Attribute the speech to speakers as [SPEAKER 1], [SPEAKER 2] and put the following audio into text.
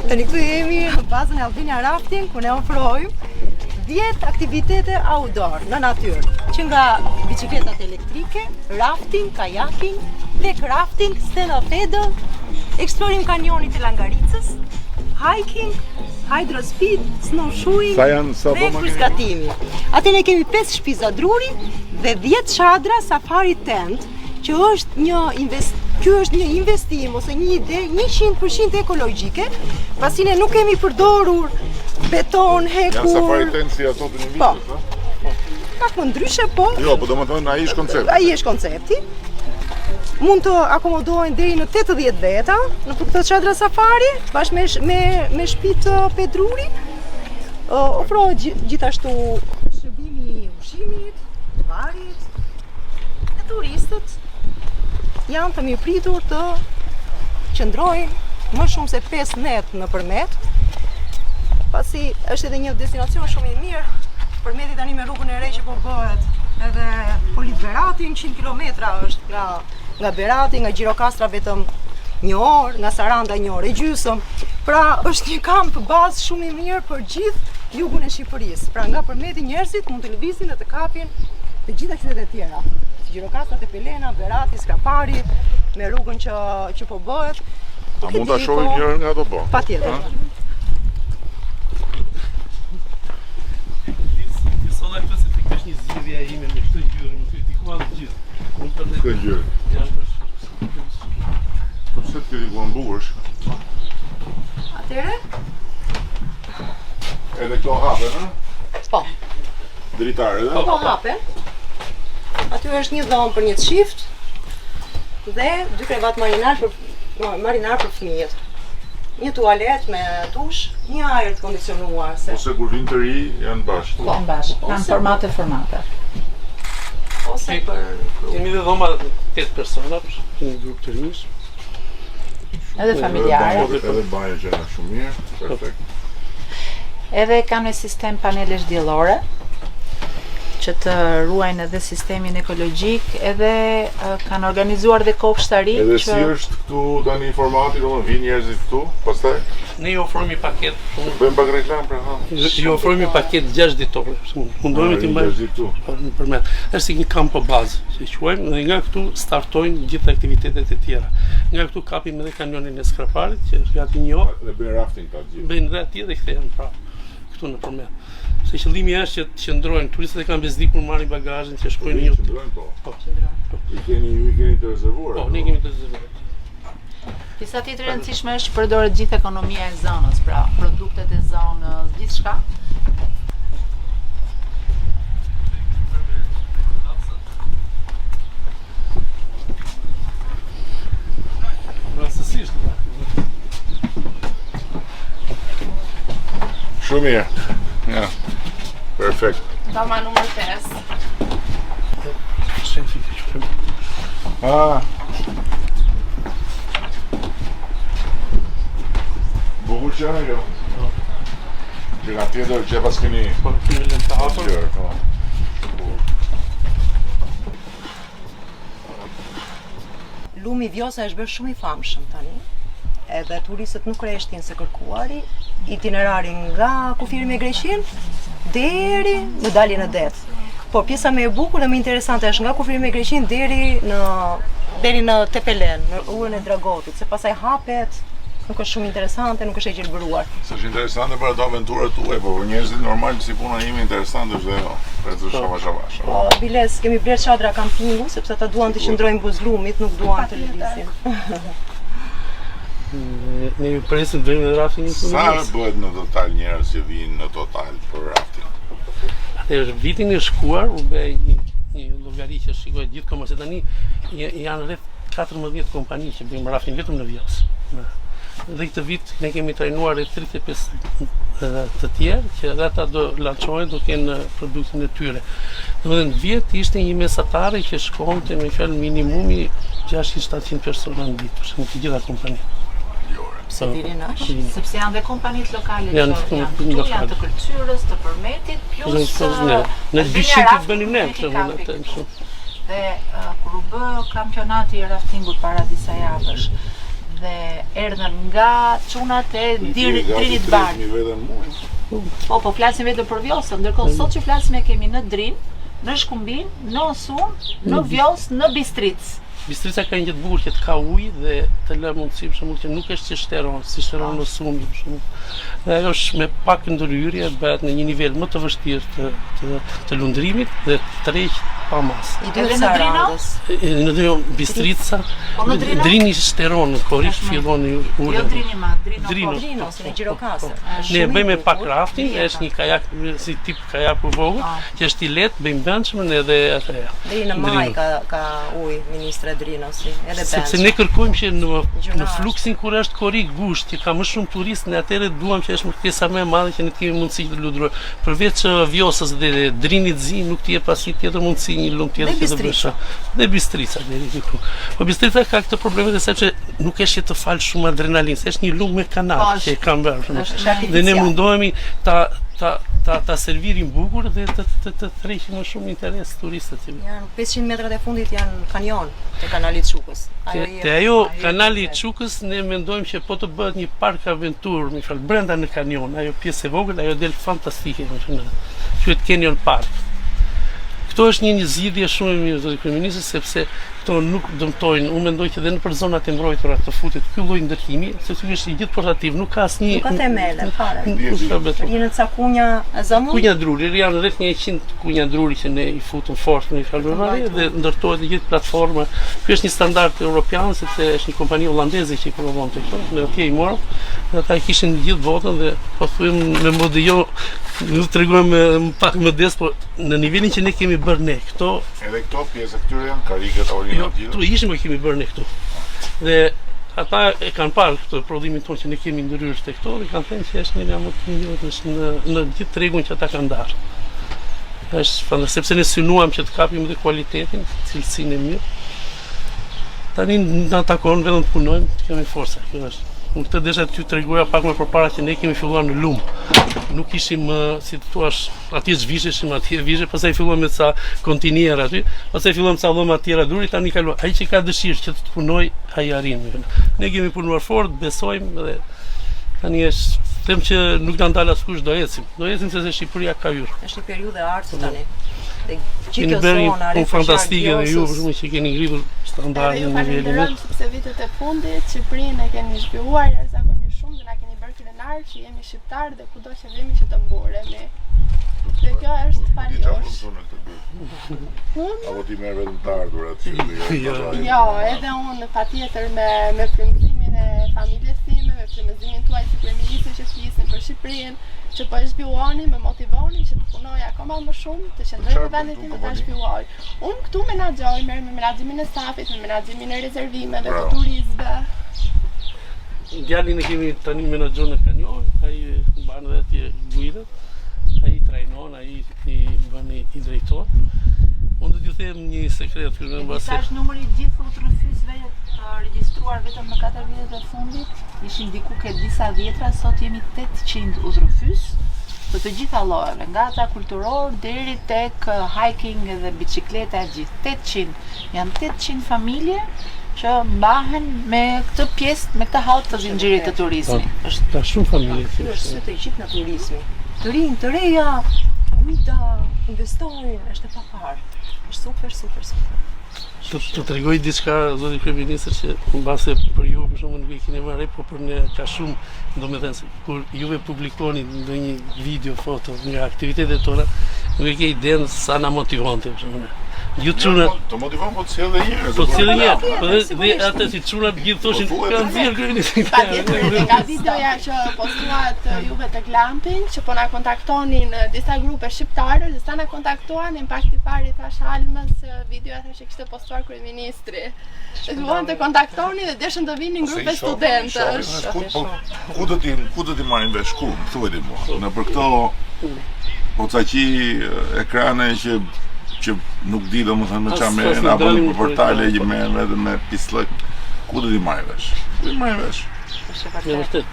[SPEAKER 1] Tani këtu jemi në bazën e Albania Rafting, ku ne ofrojmë 10 aktivitete outdoor në natyrë, që nga bicikletat elektrike, rafting, kajaking, tek rafting, stand-up paddle, eksplorim kanjonit e Langaricës, hiking, hydrospeed, snowshoeing dhe kryskatimi. Atë ne kemi 5 shpiza druri dhe 10 çadra safari tent, që është një investim ose një ide 100% ekologjike, pasi ne nuk kemi përdorur beton, hekur.
[SPEAKER 2] Janë safari tent si ato të një vitit,
[SPEAKER 1] a? Pak më ndryshe, po.
[SPEAKER 2] Jo, po domethënë ai është koncepti.
[SPEAKER 1] Ai është koncepti. Mund të akomodohen deri në 80 veta në këtë çadra safari, bashkë me shtëpitë pedruri. Ofrohet gjithashtu shërbimi i ushqimit, barit, dhe turistët janë të mirëpritur të qëndrojnë më shumë se 5 net nëpërmet, pasi është edhe një destinacion shumë i mirë. Përmeti tani me rrugën e re që po bëhet, edhe Polit Berati, 100 kilometra është nga Berati, nga Gjirokastra vetëm 1 orë, nga Saranda 1 orë e gjysmë. Pra është një kamp bazë shumë i mirë për gjithë jugun e Shqipërisë. Pra nga përmeti njerëzit mund të lëvizin dhe të kapin të gjitha qytetet e tjera. Gjirokastra, Tepelena, Berati, Skrapari, me rrugën që po bëhet.
[SPEAKER 2] A mund ta shohim njërin nga ato po?
[SPEAKER 1] Patjetër.
[SPEAKER 3] Sola këtë se të kesh një zgjidhje ime me këtë gjyrë, më kritikuan të gjithë.
[SPEAKER 2] Këtë gjyrë. Po pse të kritikuan bukur?
[SPEAKER 1] Atëre?
[SPEAKER 2] Edhe këto hapen, ha?
[SPEAKER 1] Po.
[SPEAKER 2] Dritare, dhe?
[SPEAKER 1] Po hapen. Aty është një dhomë për një çift dhe 2 krevat marinar për fëmijët. Një tualet me dush, një ajër të kondicionuar.
[SPEAKER 2] Ose kur vinë të ri, janë bashkë.
[SPEAKER 4] Po, bashkë, kanë formate.
[SPEAKER 1] Ose për...
[SPEAKER 3] Kemi dhe dhoma 8 persona, një grup të rinjës.
[SPEAKER 4] Edhe familjare.
[SPEAKER 2] Edhe baje që janë shumë mirë, perfekt.
[SPEAKER 4] Edhe kanë me sistem panelesh diellore, që të ruajnë edhe sistemin ekologjik, edhe kanë organizuar dhe kopshtari.
[SPEAKER 2] Edhe si është këtu tani formati, domethënë vinë njerëzit këtu, pastaj
[SPEAKER 3] Ne ju ofrojmë një paket.
[SPEAKER 2] Bëjmë pak reklam pra.
[SPEAKER 3] Ju ofrojmë një paket 6 ditore. Mundohemi të mbajmë
[SPEAKER 2] këtu.
[SPEAKER 3] Përmet. Është një kamp po bazë, si quajmë, dhe nga këtu startojnë gjithë aktivitetet e tjera. Nga këtu kapim edhe kanionin e Skraparit, që është gati 1 orë.
[SPEAKER 2] Dhe bëjnë rafting ta gjithë.
[SPEAKER 3] Bëjnë dhe atje dhe kthehen prapë këtu në përmet. Se qëllimi është që të qëndrojnë, turistët e kanë bezdikur marrin bagazhin që shkojnë në një.
[SPEAKER 2] Qëndrojnë po. Ju i keni të rezervuar.
[SPEAKER 3] Po, ne kemi të rezervuar.
[SPEAKER 4] Disa tjetër e rëndësishme është që përdoret gjithë ekonomia e zonës, pra produktet e zonës, gjithçka.
[SPEAKER 3] Rastësisht.
[SPEAKER 2] Shumë mirë. Ja. Perfekt.
[SPEAKER 4] Doma numër 5.
[SPEAKER 3] Shefi.
[SPEAKER 2] Ah. Bukur që ajo. Që nga tjetër që pas keni...
[SPEAKER 3] Po, kemi lënë të hapur.
[SPEAKER 1] Lumi Vjosa është bërë shumë i famshëm tani. Edhe turistët nuk reshtin se kërkuari itinerarin nga kufiri me Greqin deri në daljen e det. Por pjesa më e bukur dhe më interesante është nga kufiri me Greqin deri në Tepelen, në urën e Dragotit, se pastaj hapet, nuk është shumë interesante, nuk është e gjelbëruar.
[SPEAKER 2] S'është interesante për ato aventurat tuaja, por për njerëzit normal si puna ime interesante është dhe për të shavash.
[SPEAKER 1] Biles, kemi blerë çadra kampingu, sepse ata duan të qëndrojnë buzlumit, nuk duan të lëvizin.
[SPEAKER 3] Ne ju presim të vëjmë në rafting.
[SPEAKER 2] Sa bëhet në total njerëz që vinë në total për rafting?
[SPEAKER 3] Atë është vitin e shkuar, u bë një llogari që shikoj gjithkohë, se tani janë rreth 14 kompani që bëjmë rafting vetëm në Vjosë. Dhe këtë vit ne kemi trajnuar rreth 35 të tjerë që edhe ata do lançohen, do kenë produktin e tyre. Domethënë vjet ishte një mesatare që shkonte me fjalë minimumi 600-700 persona në vit, për shembull të gjitha kompanitë.
[SPEAKER 4] Pse dini nash? Sepse janë dhe kompanitë lokale që janë të kulturës, të përmetit, plus
[SPEAKER 3] në dyshimit bënim ne
[SPEAKER 4] Dhe kur u bë kampionati i raftingut para disa javësh, dhe erdhën nga çunat e Drinit Bar. Po flasim vetëm për Vjosën, ndërkohë sot që flasim kemi në Drin, në Shkumbin, në Osum, në Vjos, në Bistric.
[SPEAKER 3] Bistrica ka një gjë të bukur që ka ujë dhe të lë mundësi për shembull që nuk është si shteron në Sumi për shembull. Dhe ajo është me pak ndërhyrje bëhet në një nivel më të vështirë të lundrimit dhe tërheq pa masë.
[SPEAKER 4] Edhe në Drino?
[SPEAKER 3] Në Drino Bistrica, Drini shteron korrisht fillon ulë.
[SPEAKER 4] Jo Drini ma,
[SPEAKER 1] Drino, si në Gjirokastër.
[SPEAKER 3] Ne bëjmë pak rafting, është një kajak si tip kajaku vogël, që është i lehtë, bëjmë bëndshmën edhe atë.
[SPEAKER 1] Deri në maj ka ujë ministre Drinosi, edhe bëndshëm.
[SPEAKER 3] Sepse ne kërkojmë që në fluksin kur është korrik gusht, që ka më shumë turistë, ne atëherë duam që është kërkesa më e madhe që ne të kemi mundësi të lundrojmë. Përveç Vjosës dhe Drinit Zi nuk tje pasi tjetër mundësi një lumë tjetër që të bësh. Dhe Bistrica deri diku. Po Bistrica ka këtë problemet sepse nuk është të fal shumë adrenalinë, është një lumë me kanal që e kam bërë. Dhe ne mundohemi ta servirim bukur dhe të tërheqim më shumë interes turistët.
[SPEAKER 1] Janë 500 metrat e fundit janë kanion te kanali i Çukës.
[SPEAKER 3] Te ajo kanali i Çukës ne mendojmë që po të bëhet një park aventur, më fal, brenda në kanion, ajo pjesë e vogël, ajo del fantastike, quhet Canyon Park. Këto është një zgjidhje shumë e mirë zoti kryeminist, sepse këto nuk dëmtojnë. Unë mendoj që edhe nëpër zonat e mbrojtura të futit ky lloj ndërtimi, sepse ky është i gjithë portativ, nuk ka asnjë.
[SPEAKER 1] Nuk ka themele fare.
[SPEAKER 3] Janë
[SPEAKER 1] ca kunja zamull.
[SPEAKER 3] Kunja druri, janë rreth 100 kunja druri që ne i futëm fort në Falbërvari dhe ndërtohet gjithë platforma. Ky është një standard europian sepse është një kompani hollandeze që i provon këto. Ne atje i morëm, dhe ata i kishin gjithë votën dhe po thuajmë me modë nuk tregojmë pak më des, por në nivelin që ne kemi bërë ne këto.
[SPEAKER 2] Edhe këto pjesë këtyre janë karikët
[SPEAKER 3] Jo, këtu ishim e kemi bërë ne këtu. Dhe ata e kanë parë këtë prodhimin tonë që ne kemi ndërhyrë te këto dhe kanë thënë që është një nga më të mirët në gjithë tregun që ata kanë ndarë. Është fantastike sepse ne synuam që të kapim dhe kualitetin, cilësinë e mirë. Tani na takon vetëm të punojmë, të kemi forca. Kjo është. Unë këtë desha t'ju tregoja pak më përpara që ne kemi filluar në lumë. Nuk ishim, si të thuash, atje zhvisheshim, atje vishe, pastaj filluam me ca kontinierë aty, pastaj filluam ca dhoma tjera duri, tani kaluam. Ai që ka dëshirë që të punoj, ai arrin. Ne kemi punuar fort, besojmë dhe tani është them që nuk na ndal askush, do ecim. Do ecim sepse Shqipëria ka hyrë.
[SPEAKER 1] Është një periudhë e artë tani. Dhe
[SPEAKER 3] gjithë zona fantastike dhe ju për shkak që keni ngritur standardin
[SPEAKER 5] në nivelin. Sepse vitet e fundit Shqipërinë e keni zhvilluar jashtëzakonisht shumë dhe na keni bërë krenar që jemi shqiptar dhe kudo që vemi që të mburemi. Dhe kjo është faliosh.
[SPEAKER 2] Apo ti merr vetëm të ardhurat që
[SPEAKER 5] Jo, edhe unë patjetër me frymëzimin e familjes time, me frymëzimin tuaj si kryeministri që flisin për Shqipërinë, që po e zhvilloni, me motivoni që të punoj akoma më shumë, të qëndroj në vendin tim dhe ta zhvilloj. Unë këtu menaxhoj, merr me menaxhimin e stafit, me menaxhimin e rezervimeve të turistëve.
[SPEAKER 3] Djalin e kemi tani menaxhon në kanion, ai mban edhe atje guidën, ai trajnon, ai i bën i drejtor. Unë do t'ju them një sekret këtu në base.
[SPEAKER 4] Sa është numri i gjithë udhëfyesve regjistruar vetëm në 4 vitet e fundit? Ishin diku ke disa dhjetra, sot jemi 800 udhëfyes të të gjitha llojeve, nga ata kulturor deri tek hiking dhe bicikleta e gjithë. 800. Janë 800 familje që mbahen me këtë pjesë, me këtë hallë të zinxhirit të turizmit.
[SPEAKER 3] Është shumë familje.
[SPEAKER 1] Është të gjithë në turizmi. Të rinj, të reja, kujta, investojnë, është e paparë. Është super.
[SPEAKER 3] Të tregoj diçka zoti kryeminist që mbase për ju për shkakun nuk e keni marrë, por për ne ka shumë, domethënë kur juve publikoni ndonjë video, foto nga aktivitetet tona, nuk e ke idenë sa na motivonte për shkakun. Ju çuna
[SPEAKER 2] të motivon po të sjellë njerëz.
[SPEAKER 3] Po sjellë njerëz. Po dhe atë si çunat gjithë thoshin kanë nxjerr kryeministin.
[SPEAKER 5] Patjetër ka videoja që postuat juve tek Lampin, që po na kontaktonin disa grupe shqiptare, dhe sa na kontaktuan, impakt i parë i thash Almës, videoja thashë kishte postuar kryeministri. Duan të kontaktoni dhe deshën të vinin grupe studentësh.
[SPEAKER 2] Ku do ti marrin vesh ku? Thuajeni mua. Në për këto pocaqi ekrane që nuk di domethënë në çfarë merren, apo në portale që merren edhe me pislëk, ku do t'i marrë vesh? Ku i marrë vesh?
[SPEAKER 3] Është vërtet.